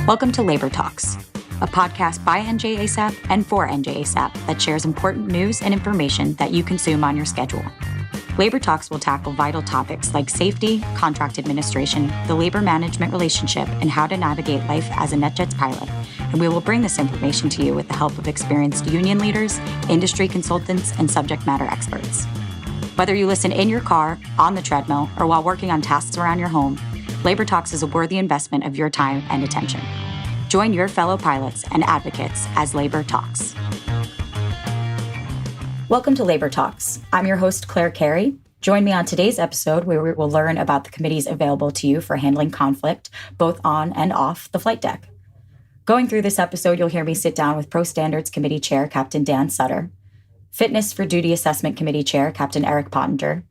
Welcome to Labor Talks, a podcast by NJASAP and for NJASAP that shares important news and information that you consume on your schedule. Labor Talks will tackle vital topics like safety, contract administration, the labor management relationship, and how to navigate life as a NetJets pilot. And we will bring this information to you with the help of experienced union leaders, industry consultants, and subject matter experts. Whether you listen in your car, on the treadmill, or while working on tasks around your home, Labor Talks is a worthy investment of your time and attention. Join your fellow pilots and advocates as Labor Talks. Welcome to Labor Talks. I'm your host, Clare Carey. Join me on today's episode where we will learn about the committees available to you for handling conflict, both on and off the flight deck. Going through this episode, you'll hear me sit down with Pro Standards Committee Chair, Captain Dan Sutter, Fitness for Duty Assessment Committee Chair, Captain Eric Pottinger,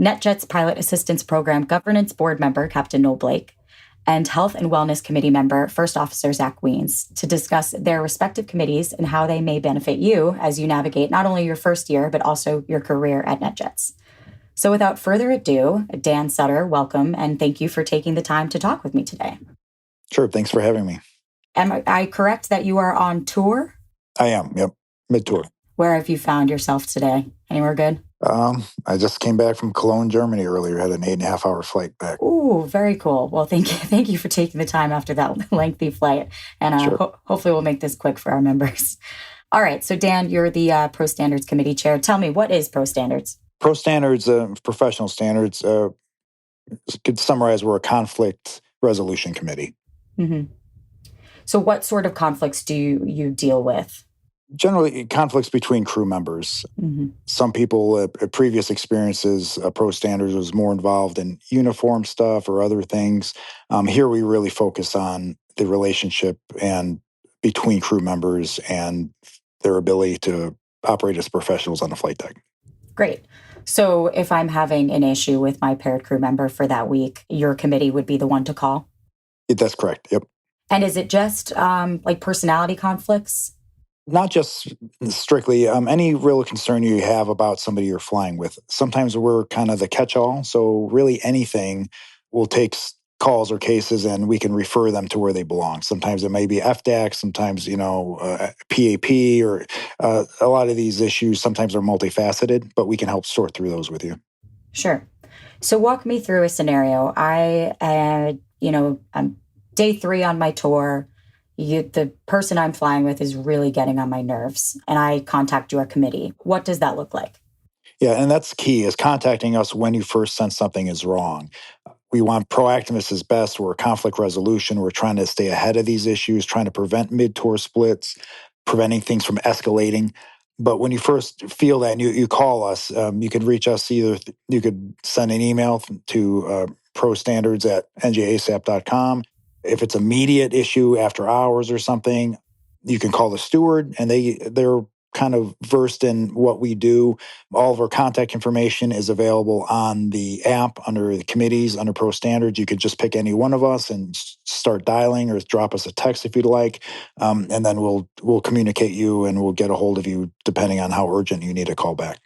NetJets Pilot Assistance Program Governance Board Member, Captain Noel Blake, and Health and Wellness Committee Member, First Officer Zach Weens, to discuss their respective committees and how they may benefit you as you navigate not only your first year, but also your career at NetJets. So without further ado, Dan Sutter, welcome, and thank you for taking the time to talk with me today. Sure, thanks for having me. Am I correct that you are on tour? I am, yep, mid-tour. Where have you found yourself today? Anywhere good? I just came back from Cologne, Germany earlier. Had an 8.5-hour flight back. Ooh, very cool. Well, thank you for taking the time after that lengthy flight. And Sure. Hopefully we'll make this quick for our members. All right. So Dan, you're the Pro Standards Committee Chair. Tell me, what is Pro Standards? Pro Standards, professional standards, could summarize, we're a conflict resolution committee. Mm-hmm. So what sort of conflicts do you deal with? Generally, conflicts between crew members. Mm-hmm. Some people, previous experiences, Pro Standards was more involved in uniform stuff or other things. Here we really focus on the relationship and between crew members and their ability to operate as professionals on the flight deck. Great. So if I'm having an issue with my paired crew member for that week, your committee would be the one to call? That's correct, yep. And is it just like personality conflicts? Not just strictly any real concern you have about somebody you're flying with. Sometimes we're kind of the catch-all, so really anything will take calls or cases and we can refer them to where they belong. Sometimes it may be FDAC, sometimes, PAP, or a lot of these issues sometimes are multifaceted, but we can help sort through those with you. Sure. So walk me through a scenario. I'm day 3 on my tour. The person I'm flying with is really getting on my nerves, and I contact your committee. What does that look like? Yeah, and that's key, is contacting us when you first sense something is wrong. We want proactiveness is best. We're conflict resolution. We're trying to stay ahead of these issues, trying to prevent mid-tour splits, preventing things from escalating. But when you first feel that and you call us, you can reach us either. You could send an email to prostandards@njasap.com. If it's an immediate issue after hours or something, you can call the steward, and they're kind of versed in what we do. All of our contact information is available on the app under the committees, under Pro Standards. You could just pick any one of us and start dialing, or drop us a text if you'd like, and then we'll communicate you and we'll get a hold of you depending on how urgent you need a call back.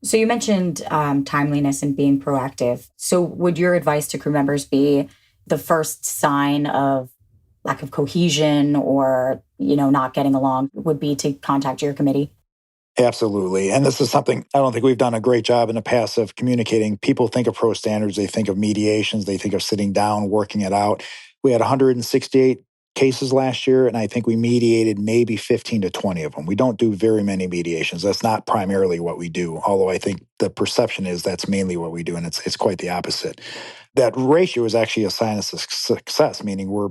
So you mentioned timeliness and being proactive. So would your advice to crew members be the first sign of lack of cohesion or, not getting along would be to contact your committee? Absolutely. And this is something I don't think we've done a great job in the past of communicating. People think of Pro Standards, they think of mediations, they think of sitting down, working it out. We had 168 cases last year, and I think we mediated maybe 15 to 20 of them. We don't do very many mediations. That's not primarily what we do, although I think the perception is that's mainly what we do, and it's quite the opposite. That ratio is actually a sign of success, meaning we're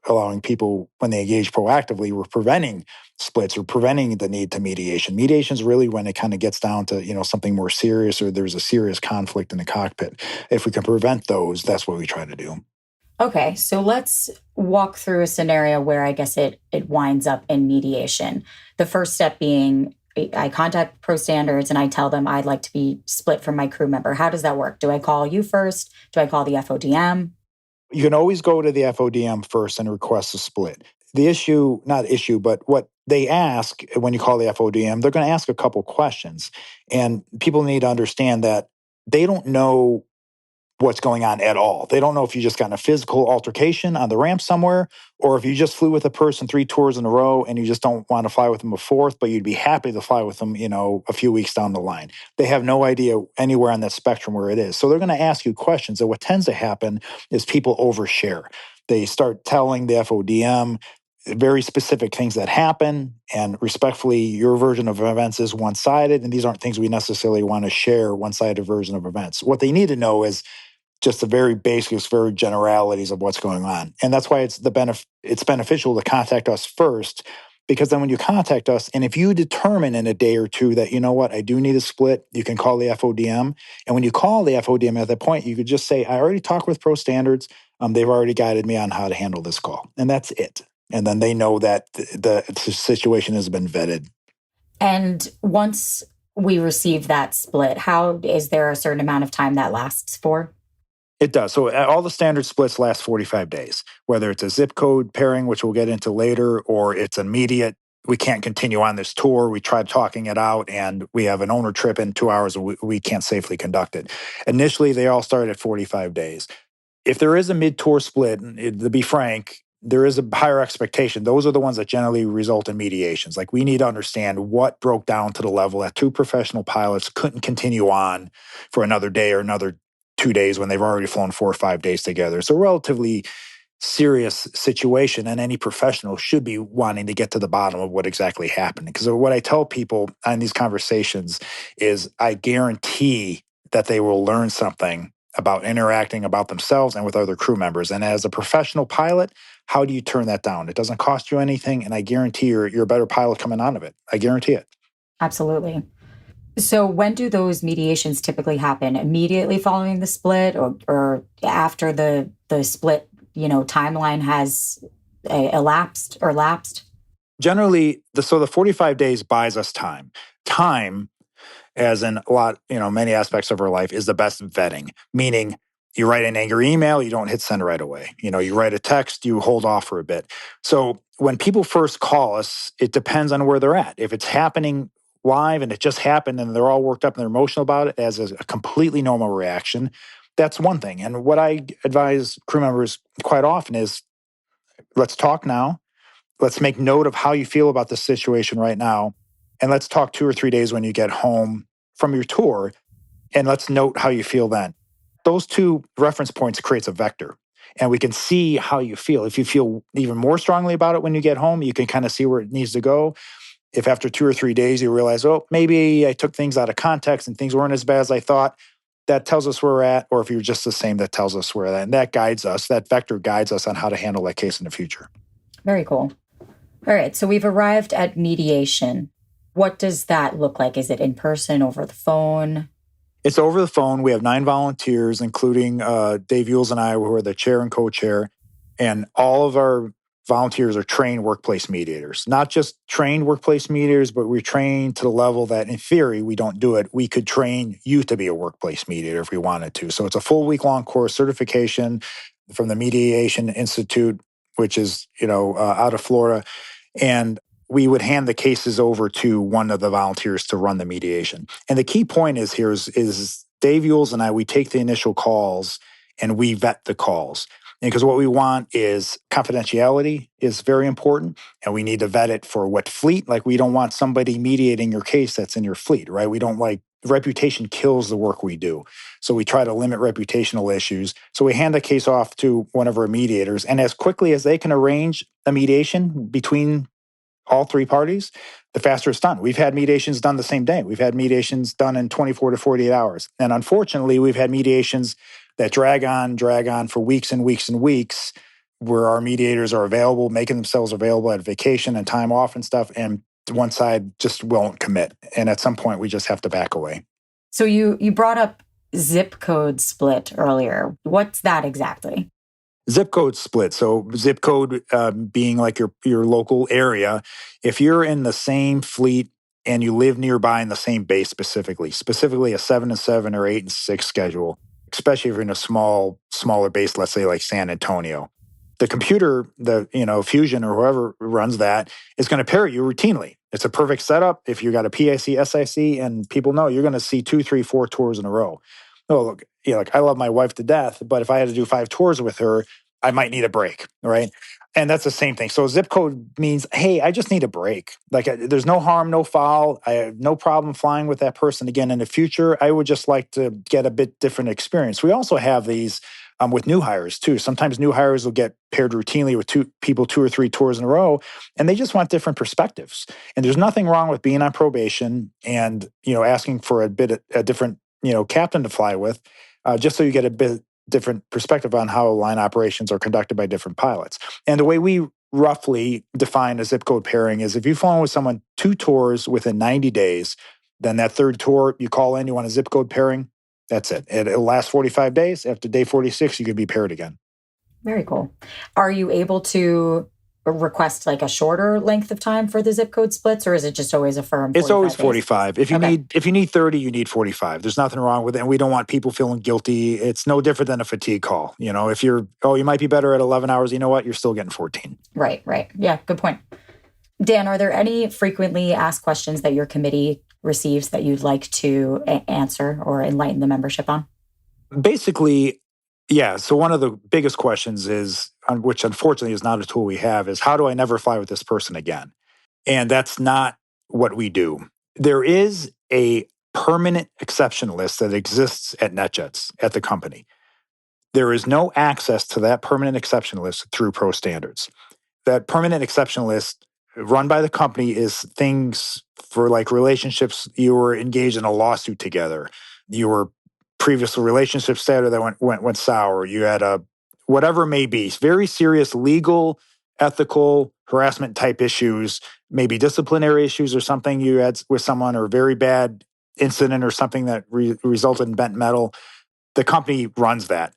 allowing people, when they engage proactively, we're preventing splits or preventing the need to mediation. Mediation is really when it kind of gets down to, something more serious or there's a serious conflict in the cockpit. If we can prevent those, that's what we try to do. Okay, so let's walk through a scenario where I guess it winds up in mediation. The first step being I contact Pro Standards and I tell them I'd like to be split from my crew member. How does that work? Do I call you first? Do I call the FODM? You can always go to the FODM first and request a split. The issue, not issue, but what they ask when you call the FODM, they're going to ask a couple questions. And people need to understand that they don't know what's going on at all. They don't know if you just got in a physical altercation on the ramp somewhere, or if you just flew with a person 3 tours in a row and you just don't want to fly with them a fourth, but you'd be happy to fly with them, a few weeks down the line. They have no idea anywhere on that spectrum where it is. So they're going to ask you questions. And what tends to happen is people overshare. They start telling the FODM very specific things that happen, and respectfully, your version of events is one-sided, and these aren't things we necessarily want to share, one-sided version of events. What they need to know is just the very basics, very generalities of what's going on. And that's why it's beneficial to contact us first, because then when you contact us, and if you determine in a day or two that, you know what, I do need a split, you can call the FODM. And when you call the FODM at that point, you could just say, I already talked with Pro Standards. They've already guided me on how to handle this call. And that's it. And then they know that the situation has been vetted. And once we receive that split, how is there a certain amount of time that lasts for? It does. So all the standard splits last 45 days, whether it's a zip code pairing, which we'll get into later, or it's immediate. We can't continue on this tour. We tried talking it out and we have an owner trip in 2 hours and we can't safely conduct it. Initially, they all start at 45 days. If there is a mid-tour split, to be frank, there is a higher expectation. Those are the ones that generally result in mediations. Like, we need to understand what broke down to the level that 2 professional pilots couldn't continue on for another day or another 2 days when they've already flown 4 or 5 days together. It's a relatively serious situation, and any professional should be wanting to get to the bottom of what exactly happened. Because what I tell people on these conversations is I guarantee that they will learn something about interacting about themselves and with other crew members. And as a professional pilot, how do you turn that down? It doesn't cost you anything, and I guarantee you're a better pilot coming out of it. I guarantee it. Absolutely. So when do those mediations typically happen? Immediately following the split, or after the split, timeline has elapsed or lapsed? Generally, the 45 days buys us time. Time, as in many aspects of our life, is the best vetting, meaning you write an angry email, you don't hit send right away. You write a text, you hold off for a bit. So when people first call us, it depends on where they're at. If it's happening live and it just happened and they're all worked up and they're emotional about it as a completely normal reaction, that's one thing. And what I advise crew members quite often is, let's talk now. Let's make note of how you feel about the situation right now. And let's talk 2 or 3 days when you get home from your tour. And let's note how you feel then. Those 2 reference points creates a vector. And we can see how you feel. If you feel even more strongly about it when you get home, you can kind of see where it needs to go. If after 2 or 3 days you realize, oh, maybe I took things out of context and things weren't as bad as I thought, that tells us where we're at. Or if you're just the same, that tells us where we're at. And that guides us, that vector guides us on how to handle that case in the future. Very cool. All right, so we've arrived at mediation. What does that look like? Is it in person, over the phone? It's over the phone. We have 9 volunteers, including Dave Yules and I, who are the chair and co-chair. And all of our volunteers are trained workplace mediators. Not just trained workplace mediators, but we're trained to the level that, in theory, we don't do it. We could train you to be a workplace mediator if we wanted to. So it's a full week-long course, certification from the Mitigation Institute, which is out of Florida. And we would hand the cases over to one of the volunteers to run the mediation. And the key point is Dave Yules and I, we take the initial calls and we vet the calls. Because what we want is confidentiality is very important, and we need to vet it for what fleet. Like, we don't want somebody mediating your case that's in your fleet, right? We don't reputation kills the work we do. So we try to limit reputational issues. So we hand the case off to one of our mediators, and as quickly as they can arrange a mediation between all 3 parties, the faster it's done. We've had mediations done the same day. We've had mediations done in 24 to 48 hours. And unfortunately, we've had mediations that drag on for weeks and weeks and weeks, where our mediators are available, making themselves available at vacation and time off and stuff, and one side just won't commit. And at some point, we just have to back away. So you brought up zip code split earlier. What's that exactly? Zip code split. So zip code being like your local area. If you're in the same fleet and you live nearby in the same base, specifically a 7-7 or 8-6 schedule, especially if you're in a smaller base, let's say like San Antonio, the computer, Fusion or whoever runs that, is going to pair you routinely. It's a perfect setup. If you got a PIC, SIC, and people know, you're going to see 2, 3, 4 tours in a row. Oh, look, I love my wife to death, but if I had to do 5 tours with her, I might need a break, right? And that's the same thing. So zip code means, hey, I just need a break. There's no harm, no foul. I have no problem flying with that person again in the future. I would just like to get a bit different experience. We also have these with new hires too. Sometimes new hires will get paired routinely with 2 people, 2 or 3 tours in a row, and they just want different perspectives. And there's nothing wrong with being on probation and asking for a different captain to fly with, just so you get a bit different perspective on how line operations are conducted by different pilots. And the way we roughly define a zip code pairing is if you've flown with someone 2 tours within 90 days, then that 3rd tour you call in, you want a zip code pairing, that's it. It'll last 45 days. After day 46, you can be paired again. Very cool. Are you able to request like a shorter length of time for the zip code splits, or is it just always a firm 45 It's always days? 45. If you need 30, you need 45. There's nothing wrong with it. And we don't want people feeling guilty. It's no different than a fatigue call. If you might be better at 11 hours, you know what? You're still getting 14. Right. Yeah, good point. Dan, are there any frequently asked questions that your committee receives that you'd like to answer or enlighten the membership on? Basically, yeah. So one of the biggest questions is, which unfortunately is not a tool we have, is how do I never fly with this person again? And that's not what we do. There is a permanent exception list that exists at NetJets, at the company. There is no access to that permanent exception list through Pro Standards. That permanent exception list run by the company is things for like relationships. You were engaged in a lawsuit together. You were previously relationships started that went sour. You had whatever it may be, very serious legal, ethical, harassment type issues, maybe disciplinary issues or something you had with someone, or very bad incident or something that resulted in bent metal. The company runs that.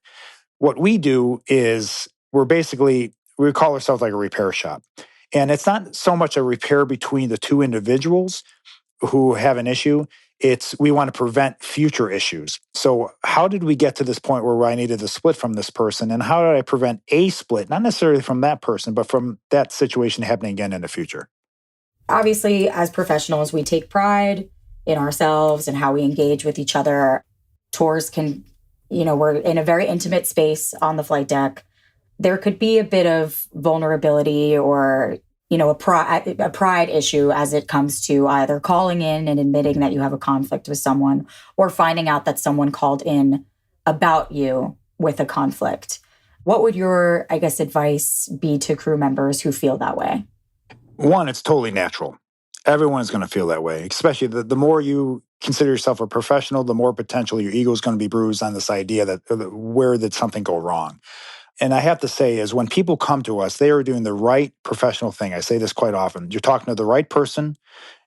What we do is we call ourselves like a repair shop. And it's not so much a repair between the 2 individuals who have an issue. It's we want to prevent future issues. So how did we get to this point where I needed to split from this person? And how did I prevent a split, not necessarily from that person, but from that situation happening again in the future? Obviously, as professionals, we take pride in ourselves and how we engage with each other. Tours can, we're in a very intimate space on the flight deck. There could be a bit of vulnerability or, a pride issue as it comes to either calling in and admitting that you have a conflict with someone, or finding out that someone called in about you with a conflict. What would your, advice be to crew members who feel that way? One, it's totally natural. Everyone is going to feel that way, especially the more you consider yourself a professional, the more potential your ego is going to be bruised on this idea that where did something go wrong? And I have to say is when people come to us, they are doing the right professional thing. I say this quite often. You're talking to the right person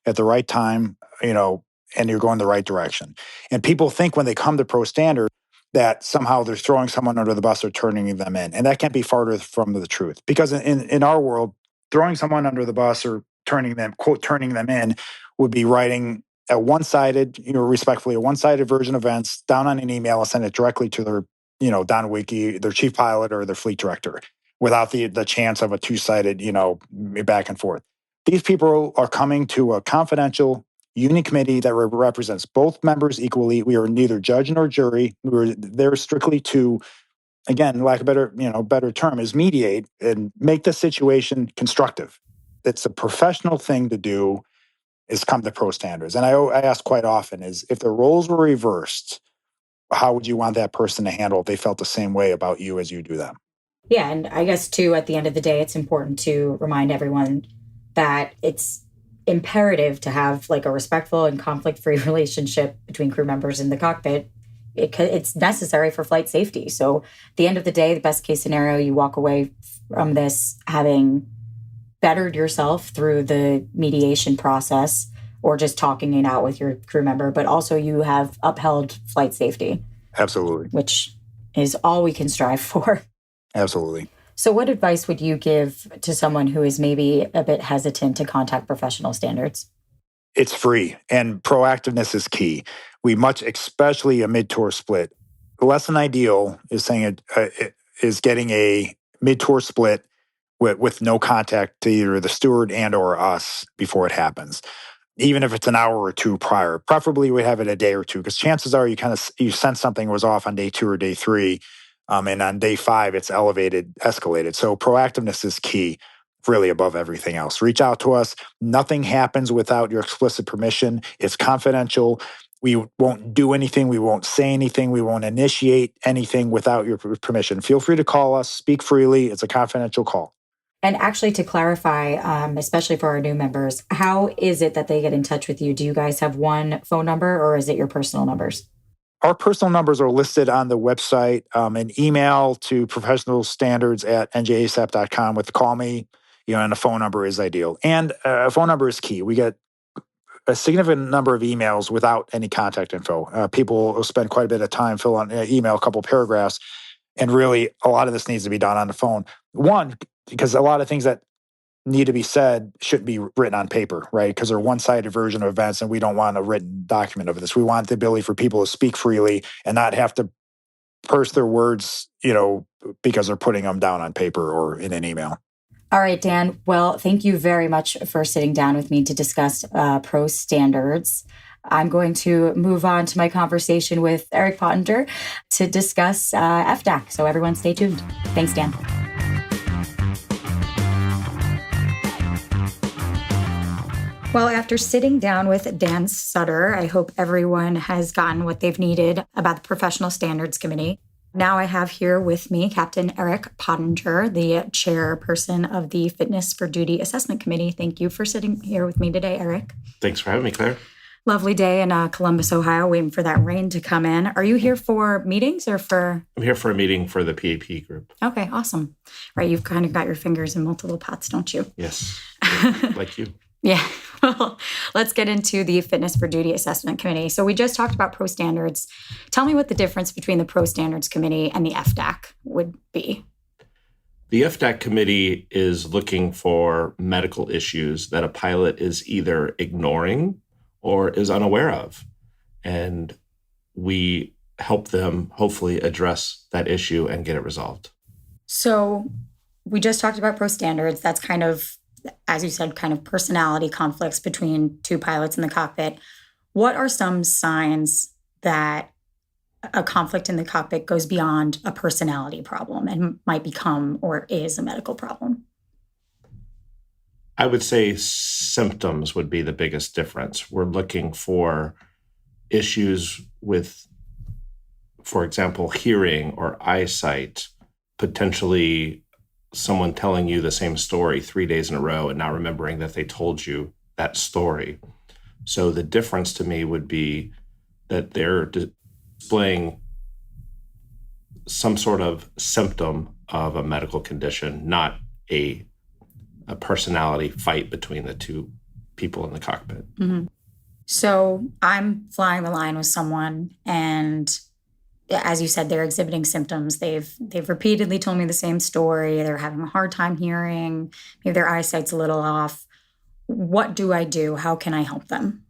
at the right time, and you're going the right direction. And people think when they come to Pro Standard that somehow they're throwing someone under the bus or turning them in. And that can't be farther from the truth. Because in our world, throwing someone under the bus or turning them in would be writing a one-sided, respectfully, a one-sided version of events down on an email and send it directly to their Don Wiki, their chief pilot or their fleet director, without the chance of a 2-sided, back and forth. These people are coming to a confidential union committee that represents both members equally. We are neither judge nor jury. We're there strictly to, again, lack of a better term, is mediate and make the situation constructive. It's a professional thing to do, is come to Pro Standards. And I ask quite often is if the roles were reversed, how would you want that person to handle if they felt the same way about you as you do them? Yeah. And I guess, too, at the end of the day, it's important to remind everyone that it's imperative to have like a respectful and conflict-free relationship between crew members in the cockpit. It's necessary for flight safety. So at the end of the day, the best case scenario, you walk away from this having bettered yourself through the mediation process or just talking it out with your crew member, but also you have upheld flight safety. Absolutely. Which is all we can strive for. Absolutely. So what advice would you give to someone who is maybe a bit hesitant to contact professional standards? It's free, and proactiveness is key. Especially a mid-tour split, less than ideal is saying is getting a mid-tour split with no contact to either the steward and or us before it happens. Even if it's an hour or two prior, preferably we have it a day or two, because chances are you sense something was off on day 2 or day 3, and on day 5 it's escalated. So proactiveness is key, really above everything else. Reach out to us. Nothing happens without your explicit permission. It's confidential. We won't do anything. We won't say anything. We won't initiate anything without your permission. Feel free to call us. Speak freely. It's a confidential call. And actually, to clarify, especially for our new members, how is it that they get in touch with you? Do you guys have one phone number, or is it your personal numbers? Our personal numbers are listed on the website. An email to professionalstandards@njasap.com with call me, and a phone number is ideal. And a phone number is key. We get a significant number of emails without any contact info. People will spend quite a bit of time filling out an email, a couple paragraphs, and really a lot of this needs to be done on the phone. One, because a lot of things that need to be said shouldn't be written on paper, right? Because they're one-sided version of events, and we don't want a written document of this. We want the ability for people to speak freely and not have to purse their words, because they're putting them down on paper or in an email. All right, Dan. Well, thank you very much for sitting down with me to discuss pro standards. I'm going to move on to my conversation with Eric Pottinger to discuss FDAC. So everyone stay tuned. Thanks, Dan. Well, after sitting down with Dan Sutter, I hope everyone has gotten what they've needed about the Professional Standards Committee. Now I have here with me Captain Eric Pottinger, the chairperson of the Fitness for Duty Assessment Committee. Thank you for sitting here with me today, Eric. Thanks for having me, Claire. Lovely day in Columbus, Ohio, waiting for that rain to come in. Are you here for meetings or for? I'm here for a meeting for the PAP group. Okay, awesome. Right, you've kind of got your fingers in multiple pots, don't you? Yes, like you. Yeah. Well, let's get into the Fitness for Duty Assessment Committee. So we just talked about pro standards. Tell me what the difference between the Pro Standards Committee and the FDAC would be. The FDAC committee is looking for medical issues that a pilot is either ignoring or is unaware of. And we help them hopefully address that issue and get it resolved. So we just talked about pro standards. That's kind of, as you said, kind of personality conflicts between two pilots in the cockpit. What are some signs that a conflict in the cockpit goes beyond a personality problem and might become or is a medical problem? I would say symptoms would be the biggest difference. We're looking for issues with, for example, hearing or eyesight, potentially someone telling you the same story 3 days in a row and not remembering that they told you that story. So the difference to me would be that they're displaying some sort of symptom of a medical condition, not a personality fight between the two people in the cockpit. Mm-hmm. So I'm flying the line with someone, and as you said, they're exhibiting symptoms. They've repeatedly told me the same story. They're having a hard time hearing. Maybe their eyesight's a little off. What do I do? How can I help them?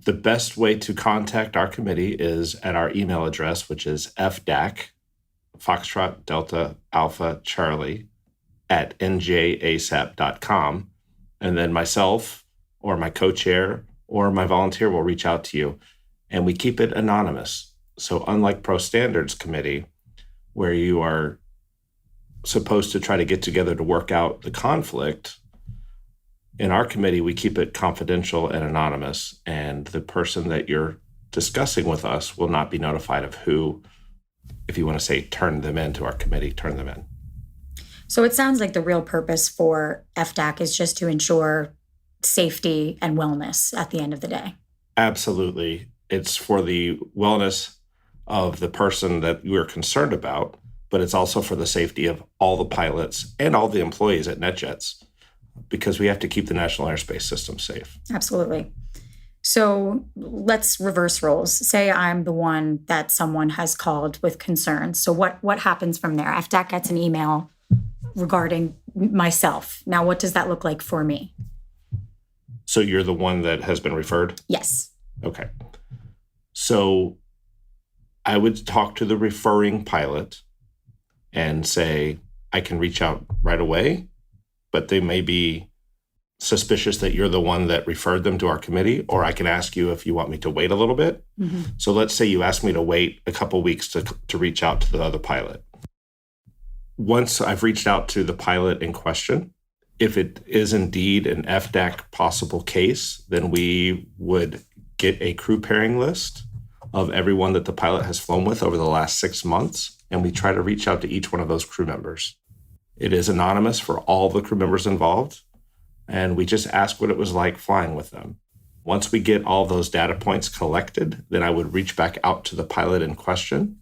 The best way to contact our committee is at our email address, which is FDAC, Foxtrot Delta Alpha Charlie, at NJASAP.com. And then myself or my co-chair or my volunteer will reach out to you. And we keep it anonymous. So unlike Pro Standards Committee, where you are supposed to try to get together to work out the conflict, in our committee, we keep it confidential and anonymous. And the person that you're discussing with us will not be notified of who, if you want to say, turn them into our committee, turn them in. So it sounds like the real purpose for FDAC is just to ensure safety and wellness at the end of the day. Absolutely. It's for the wellness of the person that we're concerned about, but it's also for the safety of all the pilots and all the employees at NetJets, because we have to keep the national airspace system safe. Absolutely. So let's reverse roles. Say I'm the one that someone has called with concerns. So what happens from there? FDAC gets an email regarding myself. Now, what does that look like for me? So you're the one that has been referred? Yes. Okay. So I would talk to the referring pilot and say, I can reach out right away, but they may be suspicious that you're the one that referred them to our committee, or I can ask you if you want me to wait a little bit. Mm-hmm. So let's say you ask me to wait a couple weeks to reach out to the other pilot. Once I've reached out to the pilot in question, if it is indeed an FDAC possible case, then we would get a crew pairing list of everyone that the pilot has flown with over the last 6 months, and we try to reach out to each one of those crew members. It is anonymous for all the crew members involved, and we just ask what it was like flying with them. Once we get all those data points collected, then I would reach back out to the pilot in question,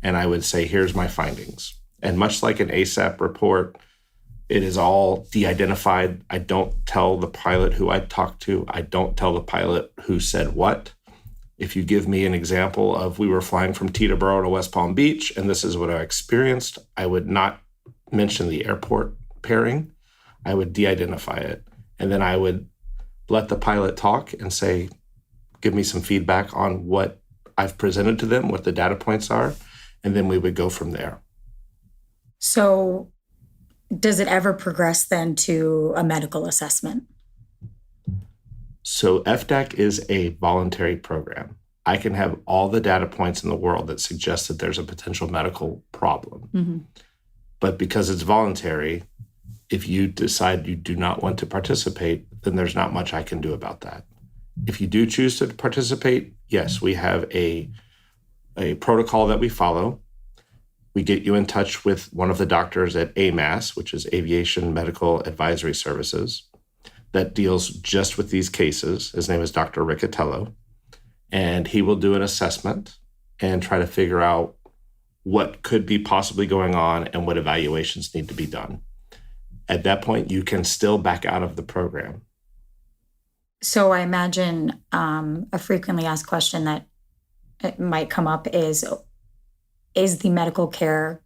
and I would say, here's my findings. And much like an ASAP report, it is all de-identified. I don't tell the pilot who I talked to. I don't tell the pilot who said what. If you give me an example of we were flying from Teterboro to West Palm Beach, and this is what I experienced, I would not mention the airport pairing. I would de-identify it. And then I would let the pilot talk and say, give me some feedback on what I've presented to them, what the data points are, and then we would go from there. So does it ever progress then to a medical assessment? So FDAC is a voluntary program. I can have all the data points in the world that suggest that there's a potential medical problem. Mm-hmm. But because it's voluntary, if you decide you do not want to participate, then there's not much I can do about that. If you do choose to participate, yes, we have a protocol that we follow. We get you in touch with one of the doctors at AMAS, which is Aviation Medical Advisory Services, that deals just with these cases. His name is Dr. Riccatello, and he will do an assessment and try to figure out what could be possibly going on and what evaluations need to be done. At that point, you can still back out of the program. So I imagine a frequently asked question that it might come up is the medical care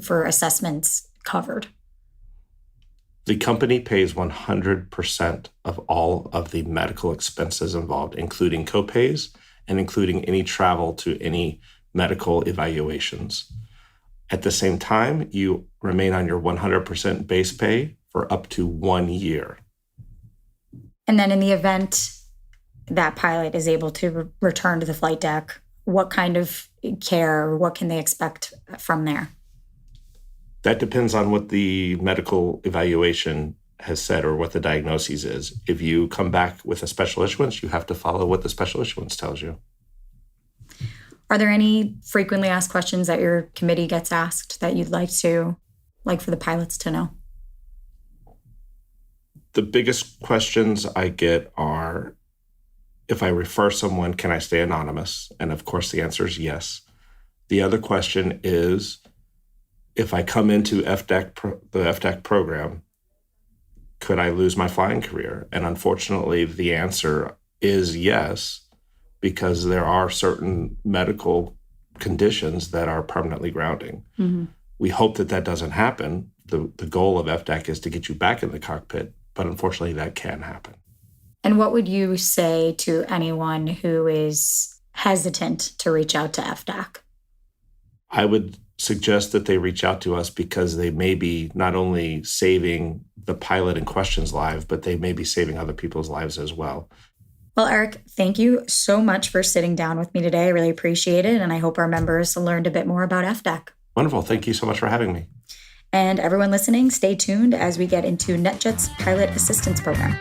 for assessments covered? The company pays 100% of all of the medical expenses involved, including copays and including any travel to any medical evaluations. At the same time, you remain on your 100% base pay for up to 1 year. And then in the event that pilot is able to return to the flight deck, what kind of care, or what can they expect from there? That depends on what the medical evaluation has said or what the diagnosis is. If you come back with a special issuance, you have to follow what the special issuance tells you. Are there any frequently asked questions that your committee gets asked that you'd like for the pilots to know? The biggest questions I get are, if I refer someone, can I stay anonymous? And of course, the answer is yes. The other question is, if I come into the FDAC program, could I lose my flying career? And unfortunately, the answer is yes, because there are certain medical conditions that are permanently grounding. Mm-hmm. We hope that doesn't happen. The goal of FDAC is to get you back in the cockpit, but unfortunately, that can happen. And what would you say to anyone who is hesitant to reach out to FDAC? I would suggest that they reach out to us because they may be not only saving the pilot in question's life, but they may be saving other people's lives as well. Well, Eric, thank you so much for sitting down with me today. I really appreciate it. And I hope our members learned a bit more about FDAC. Wonderful. Thank you so much for having me. And everyone listening, stay tuned as we get into NetJet's Pilot Assistance Program.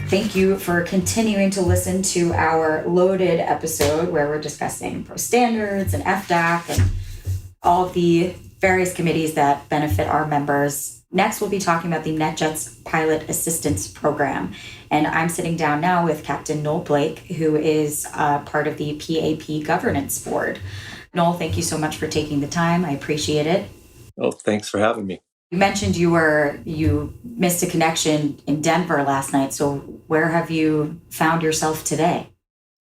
Thank you for continuing to listen to our loaded episode where we're discussing pro standards and FDAC and all of the various committees that benefit our members. Next, we'll be talking about the NetJet's Pilot Assistance Program. And I'm sitting down now with Captain Noel Blake, who is part of the PAP Governance Board. Noel, thank you so much for taking the time. I appreciate it. Oh, thanks for having me. You mentioned you missed a connection in Denver last night. So where have you found yourself today?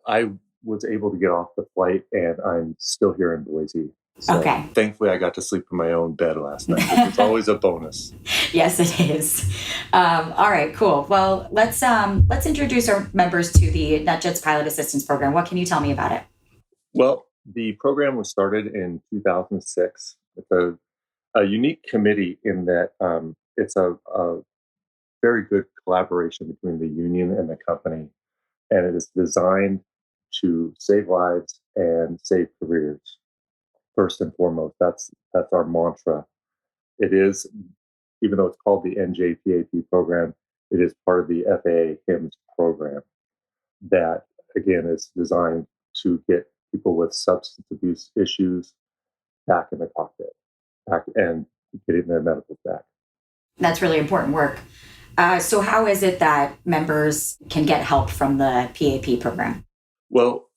I was able to get off the flight and I'm still here in Boise. So okay. Thankfully, I got to sleep in my own bed last night, which is always a bonus. Yes, it is. All right, cool. Well, let's introduce our members to the NetJet's Pilot Assistance Program. What can you tell me about it? Well, The program was started in 2006. It's a unique committee in that it's a very good collaboration between the union and the company, and it is designed to save lives and save careers. First and foremost, that's our mantra. It is, even though it's called the NJPAP program, it is part of the FAA HIMSS program that, again, is designed to get people with substance abuse issues back in the cockpit, back and getting their medicals back. That's really important work. So, how is it that members can get help from the PAP program? Well,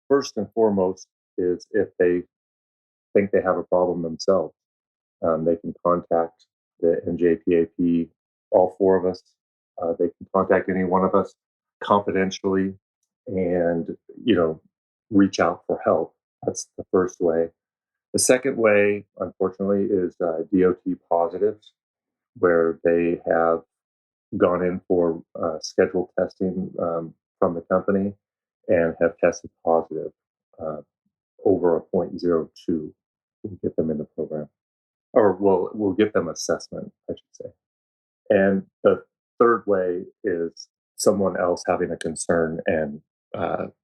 first and foremost is if they think they have a problem themselves, they can contact the NJPAP, all four of us. They can contact any one of us confidentially and, reach out for help. That's the first way. The second way, unfortunately, is DOT positives, where they have gone in for scheduled testing from the company and have tested positive uh, over a 0.02. We'll get them in the program, or we'll get them assessment, I should say. And the third way is someone else having a concern and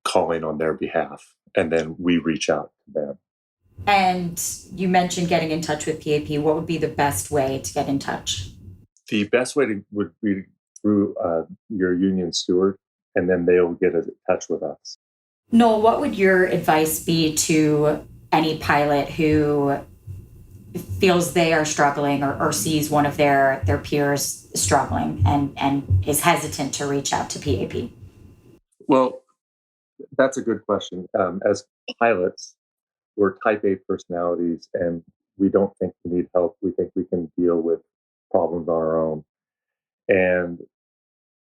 calling on their behalf, and then we reach out to them. And you mentioned getting in touch with PAP. What would be the best way to get in touch? The best way would be through your union steward, and then they'll get in touch with us. Noel, what would your advice be to any pilot who feels they are struggling or sees one of their peers struggling and is hesitant to reach out to PAP? Well, that's a good question. As pilots, we're type A personalities, and we don't think we need help. We think we can deal with problems on our own. And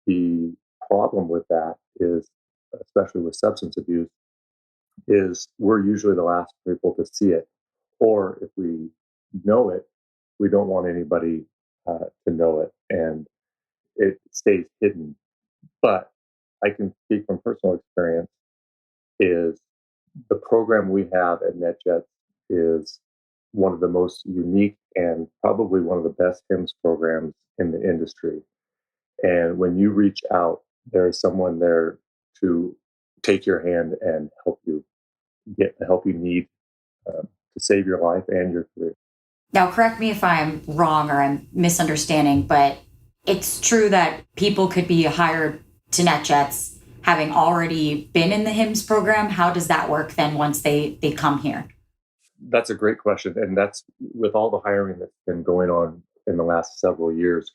the problem with that is, especially with substance abuse, is we're usually the last people to see it. Or if we know it, we don't want anybody to know it, and it stays hidden. But I can speak from personal experience is the program we have at NetJets is one of the most unique and probably one of the best HIMSS programs in the industry. And when you reach out, there is someone there to take your hand and help you get the help you need to save your life and your career. Now, correct me if I'm wrong or I'm misunderstanding, but it's true that people could be hired to NetJets having already been in the HIMSS program. How does that work then once they come here? That's a great question. And that's with all the hiring that's been going on in the last several years.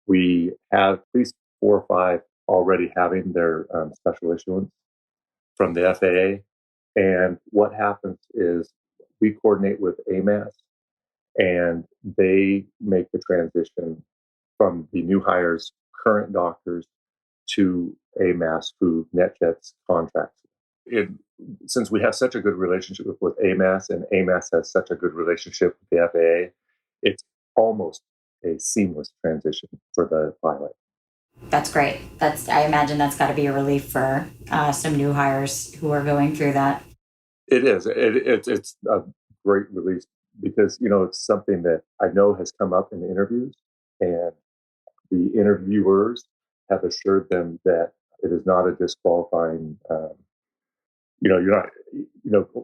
We have at least 4 or 5 already having their special issuance from the FAA. And what happens is we coordinate with AMAS, and they make the transition from the new hires, current doctors, to AMAS, who NetJets contracts. It, since we have such a good relationship with AMAS, and AMAS has such a good relationship with the FAA, it's almost a seamless transition for the pilot. That's great. I imagine that's got to be a relief for some new hires who are going through that. It is. It's a great release because it's something that I know has come up in the interviews, and the interviewers have assured them that it is not a disqualifying. You're not.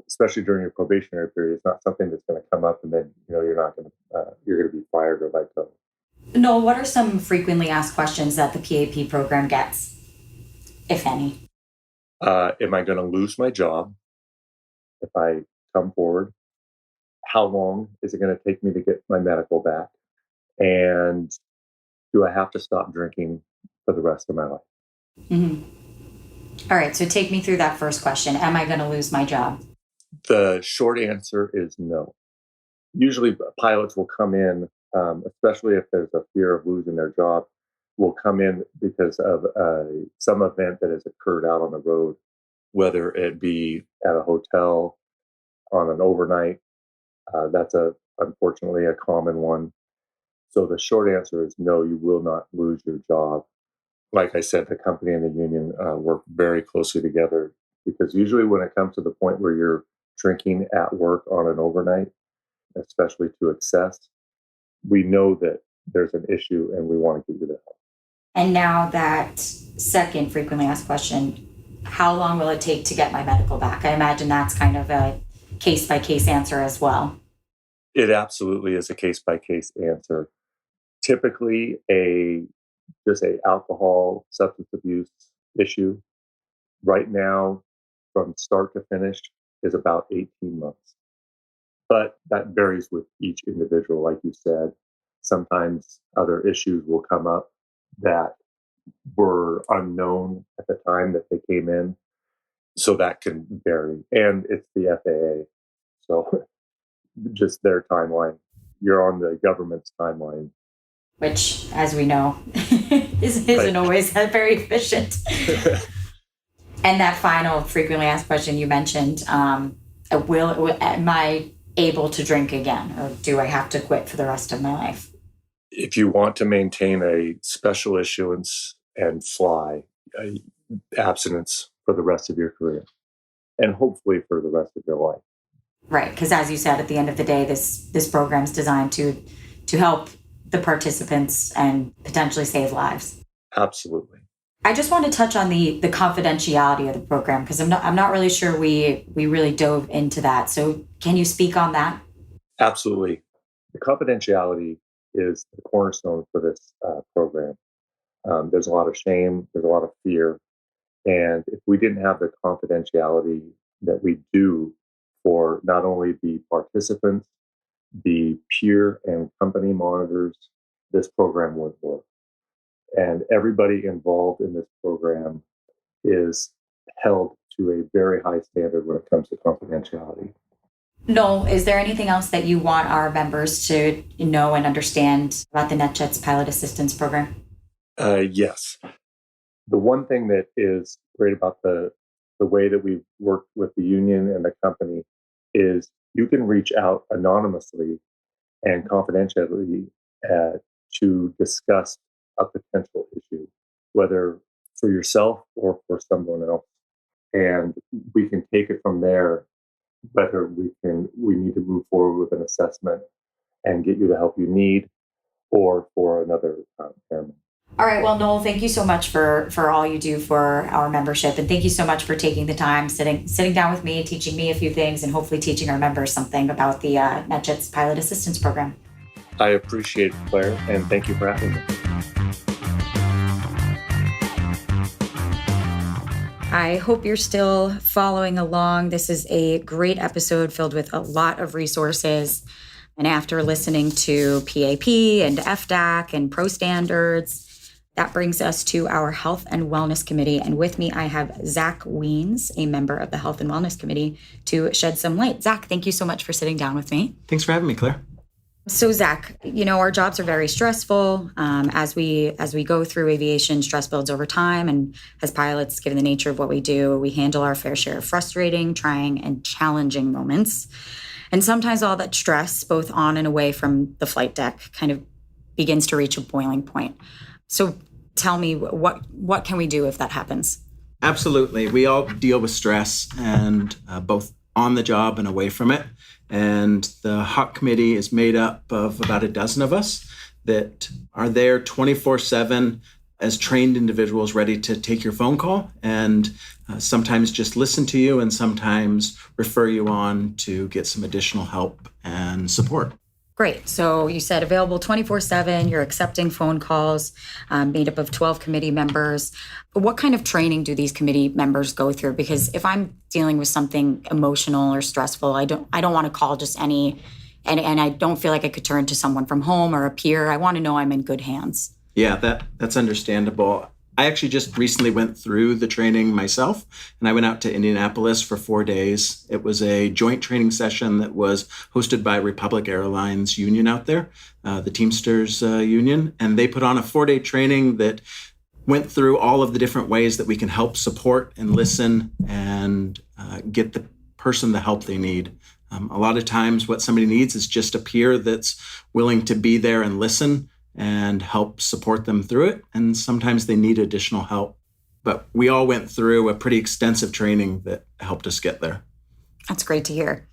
Especially during your probationary period, it's not something that's going to come up and then you're not going to you're going to be fired or let go. Noel, what are some frequently asked questions that the PAP program gets, if any? Am I going to lose my job if I come forward? How long is it going to take me to get my medical back? And do I have to stop drinking for the rest of my life? Mm-hmm. All right, so take me through that first question. Am I going to lose my job? The short answer is no. Usually, pilots will come in, especially if there's a fear of losing their job, will come in because of some event that has occurred out on the road, whether it be at a hotel on an overnight. That's unfortunately a common one. So the short answer is no, you will not lose your job. Like I said, the company and the union work very closely together because usually when it comes to the point where you're drinking at work on an overnight, especially to excess, we know that there's an issue and we want to get you the help. And now that second frequently asked question, how long will it take to get my medical back? I imagine that's kind of a case-by-case answer as well. It absolutely is a case-by-case answer. Typically, just a alcohol substance abuse issue right now from start to finish is about 18 months. But that varies with each individual, like you said. Sometimes other issues will come up that were unknown at the time that they came in. So that can vary. And it's the FAA. So just their timeline. You're on the government's timeline. Which, as we know, isn't always very efficient. And that final frequently asked question you mentioned, am I able to drink again, or do I have to quit for the rest of my life? If you want to maintain a special issuance and fly, abstinence for the rest of your career, and hopefully for the rest of your life. Right, because as you said, at the end of the day, this program is designed to help the participants and potentially save lives. Absolutely. I just want to touch on the confidentiality of the program, because I'm not really sure we really dove into that. So can you speak on that? Absolutely. The confidentiality is the cornerstone for this program. There's a lot of shame, there's a lot of fear. And if we didn't have the confidentiality that we do for not only the participants, the peer and company monitors, this program wouldn't work. And everybody involved in this program is held to a very high standard when it comes to confidentiality. Noel, is there anything else that you want our members to know and understand about the NetJets Pilot Assistance Program? Yes. The one thing that is great about the way that we've worked with the union and the company is you can reach out anonymously and confidentially to discuss a potential issue, whether for yourself or for someone else. And we can take it from there, whether we need to move forward with an assessment and get you the help you need, or for another airman. All right. Well, Noel, thank you so much for all you do for our membership. And thank you so much for taking the time, sitting down with me, teaching me a few things, and hopefully teaching our members something about the NetJets Pilot Assistance Program. I appreciate it, Claire, and thank you for having me. I hope you're still following along. This is a great episode filled with a lot of resources. And after listening to PAP and FDAC and Pro Standards, that brings us to our Health and Wellness Committee. And with me, I have Zach Weens, a member of the Health and Wellness Committee, to shed some light. Zach, thank you so much for sitting down with me. Thanks for having me, Claire. So Zach, our jobs are very stressful. As we go through aviation, stress builds over time. And as pilots, given the nature of what we do, we handle our fair share of frustrating, trying, and challenging moments. And sometimes all that stress, both on and away from the flight deck, kind of begins to reach a boiling point. So tell me, what can we do if that happens? Absolutely. We all deal with stress, and both on the job and away from it. And the HOC committee is made up of about a dozen of us that are there 24/7 as trained individuals ready to take your phone call and sometimes just listen to you and sometimes refer you on to get some additional help and support. Great. So you said available 24/7, you're accepting phone calls, made up of 12 committee members. What kind of training do these committee members go through? Because if I'm dealing with something emotional or stressful, I don't want to call just any, and I don't feel like I could turn to someone from home or a peer. I want to know I'm in good hands. Yeah, that's understandable. I actually just recently went through the training myself, and I went out to Indianapolis for 4 days. It was a joint training session that was hosted by Republic Airlines Union out there, the Teamsters Union, and they put on a 4-day training that went through all of the different ways that we can help support and listen and get the person the help they need. A lot of times what somebody needs is just a peer that's willing to be there and listen and help support them through it. And sometimes they need additional help. But we all went through a pretty extensive training that helped us get there. That's great to hear.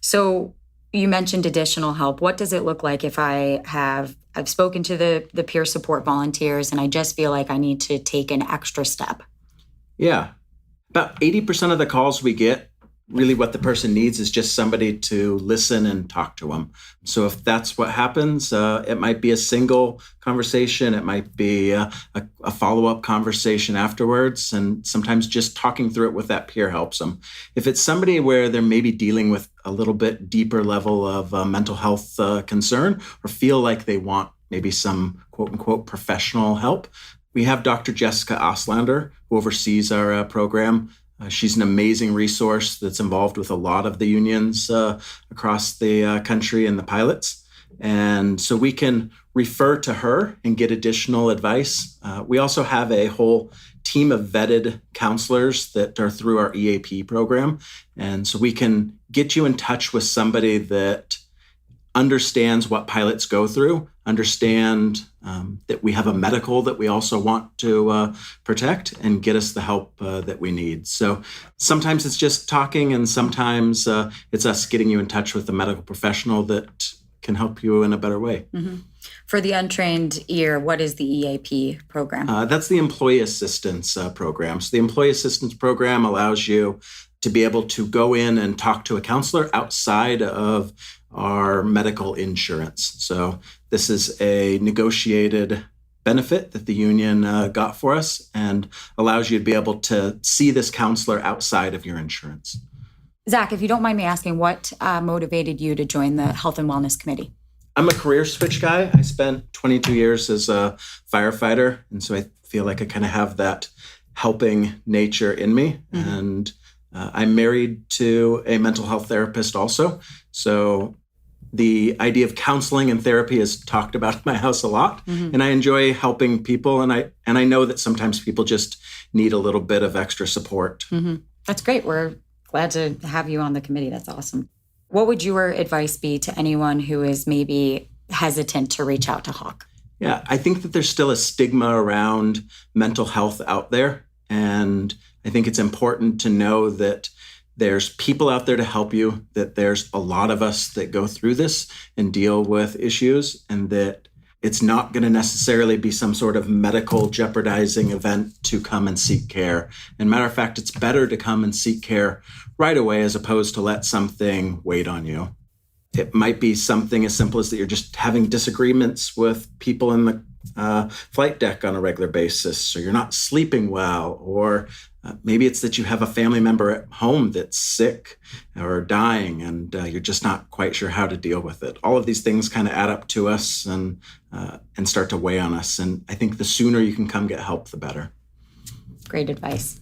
So you mentioned additional help. What does it look like if I've spoken to the peer support volunteers and I just feel like I need to take an extra step? Yeah. About 80% of the calls we get, really what the person needs is just somebody to listen and talk to them. So if that's what happens, it might be a single conversation. It might be a follow-up conversation afterwards. And sometimes just talking through it with that peer helps them. If it's somebody where they're maybe dealing with a little bit deeper level of mental health concern or feel like they want maybe some quote-unquote professional help, we have Dr. Jessica Oslander, who oversees our program. She's an amazing resource that's involved with a lot of the unions across the country and the pilots. And so we can refer to her and get additional advice. We also have a whole team of vetted counselors that are through our EAP program. And so we can get you in touch with somebody that understands what pilots go through, understand that we have a medical that we also want to protect, and get us the help that we need. So sometimes it's just talking, and sometimes it's us getting you in touch with a medical professional that can help you in a better way. Mm-hmm. For the untrained ear, what is the EAP program? That's the Employee Assistance Program. So the Employee Assistance Program allows you to be able to go in and talk to a counselor outside of our medical insurance. So this is a negotiated benefit that the union got for us and allows you to be able to see this counselor outside of your insurance. Zach, if you don't mind me asking, what motivated you to join the Health and Wellness Committee? I'm a career switch guy. I spent 22 years as a firefighter, and so I feel like I kind of have that helping nature in me. Mm-hmm. And I'm married to a mental health therapist also. So the idea of counseling and therapy is talked about in my house a lot. Mm-hmm. And I enjoy helping people. And I know that sometimes people just need a little bit of extra support. Mm-hmm. That's great. We're glad to have you on the committee. That's awesome. What would your advice be to anyone who is maybe hesitant to reach out to Hawk? Yeah, I think that there's still a stigma around mental health out there. And I think it's important to know that there's people out there to help you, that there's a lot of us that go through this and deal with issues, and that it's not going to necessarily be some sort of medical jeopardizing event to come and seek care. And matter of fact, it's better to come and seek care right away as opposed to let something wait on you. It might be something as simple as that you're just having disagreements with people in the flight deck on a regular basis, or you're not sleeping well, or maybe it's that you have a family member at home that's sick or dying, and you're just not quite sure how to deal with it. All of these things kind of add up to us and start to weigh on us. And I think the sooner you can come get help, the better. Great advice.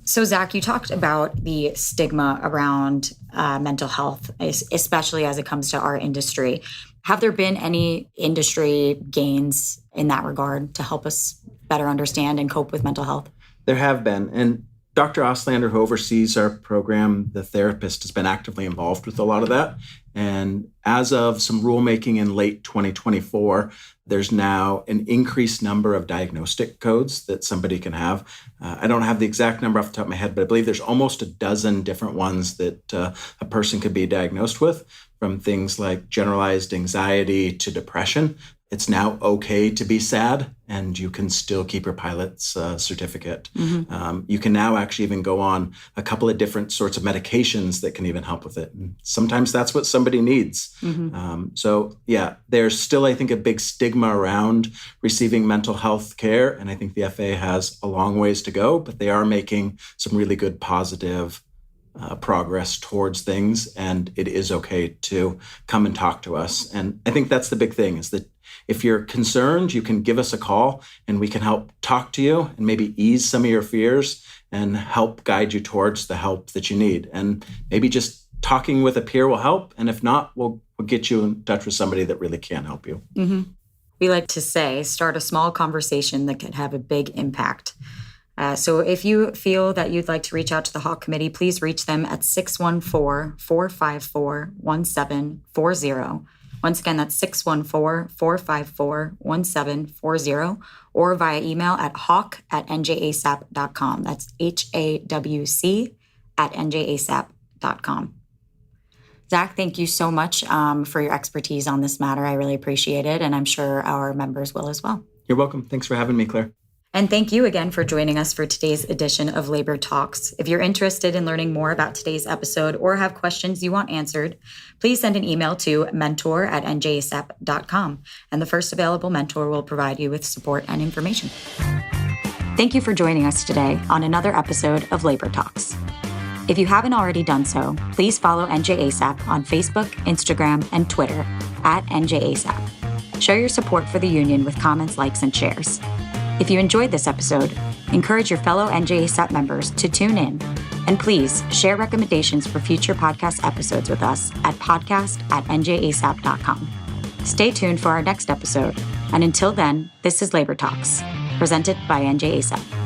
So, Zach, you talked about the stigma around mental health, especially as it comes to our industry. Have there been any industry gains in that regard to help us better understand and cope with mental health? There have been. And Dr. Oslander, who oversees our program, the therapist, has been actively involved with a lot of that. And as of some rulemaking in late 2024, there's now an increased number of diagnostic codes that somebody can have. I don't have the exact number off the top of my head, but I believe there's almost a dozen different ones that a person could be diagnosed with, from things like generalized anxiety to depression. It's now okay to be sad, and you can still keep your pilot's certificate. Mm-hmm. You can now actually even go on a couple of different sorts of medications that can even help with it. And sometimes that's what somebody needs. Mm-hmm. So yeah, there's still, I think, a big stigma around receiving mental health care. And I think the FAA has a long ways to go, but they are making some really good positive progress towards things. And it is okay to come and talk to us. And I think that's the big thing, is that if you're concerned, you can give us a call and we can help talk to you and maybe ease some of your fears and help guide you towards the help that you need. And maybe just talking with a peer will help. And if not, we'll get you in touch with somebody that really can help you. Mm-hmm. We like to say, start a small conversation that could have a big impact. So if you feel that you'd like to reach out to the Hawk Committee, please reach them at 614-454-1740. Once again, that's 614-454-1740, or via email at hawk@njasap.com. That's HAWC at NJASAP.com. Zach, thank you so much for your expertise on this matter. I really appreciate it, and I'm sure our members will as well. You're welcome. Thanks for having me, Claire. And thank you again for joining us for today's edition of Labor Talks. If you're interested in learning more about today's episode or have questions you want answered, please send an email to mentor@njasap.com, and the first available mentor will provide you with support and information. Thank you for joining us today on another episode of Labor Talks. If you haven't already done so, please follow NJASAP on Facebook, Instagram, and Twitter @NJASAP. Show your support for the union with comments, likes, and shares. If you enjoyed this episode, encourage your fellow NJASAP members to tune in, and please share recommendations for future podcast episodes with us at podcast@njasap.com. Stay tuned for our next episode, and until then, this is Labor Talks, presented by NJASAP.